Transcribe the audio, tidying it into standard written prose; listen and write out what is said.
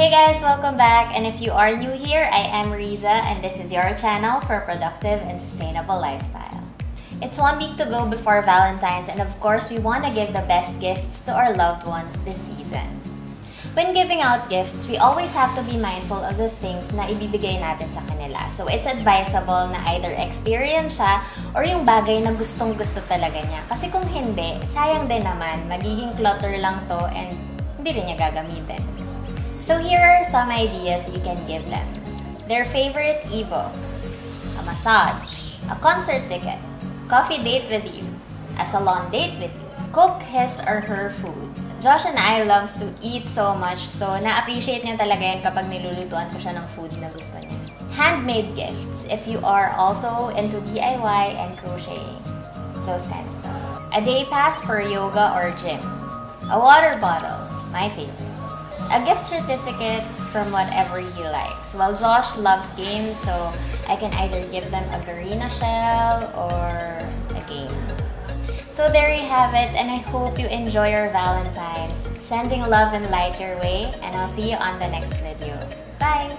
Hey guys, welcome back. And if you are new here, I am Rizza and this is your channel for productive and sustainable lifestyle. It's 1 week to go before Valentines and of course, we want to give the best gifts to our loved ones this season. When giving out gifts, we always have to be mindful of the things na ibibigay natin sa kanila. So it's advisable na either experience siya or yung bagay na gustong-gusto talaga niya. Kasi kung hindi, sayang din naman, magiging clutter lang to and hindi rin niya gagamitin. So here are some ideas you can give them. Their favorite Evo, a massage, a concert ticket, coffee date with you, a salon date with you, cook his or her food. Josh and I loves to eat so much, so na-appreciate niya talaga yun kapag nilulutuan ko siya ng food na gusto niya. Handmade gifts, if you are also into DIY and crocheting, those kind of stuff. A day pass for yoga or gym. A water bottle, my favorite. A gift certificate from whatever he likes. Well, Josh loves games, so I can either give them a Garena shell or a game. So there you have it, and I hope you enjoy your Valentines. Sending love and light your way, and I'll see you on the next video. Bye!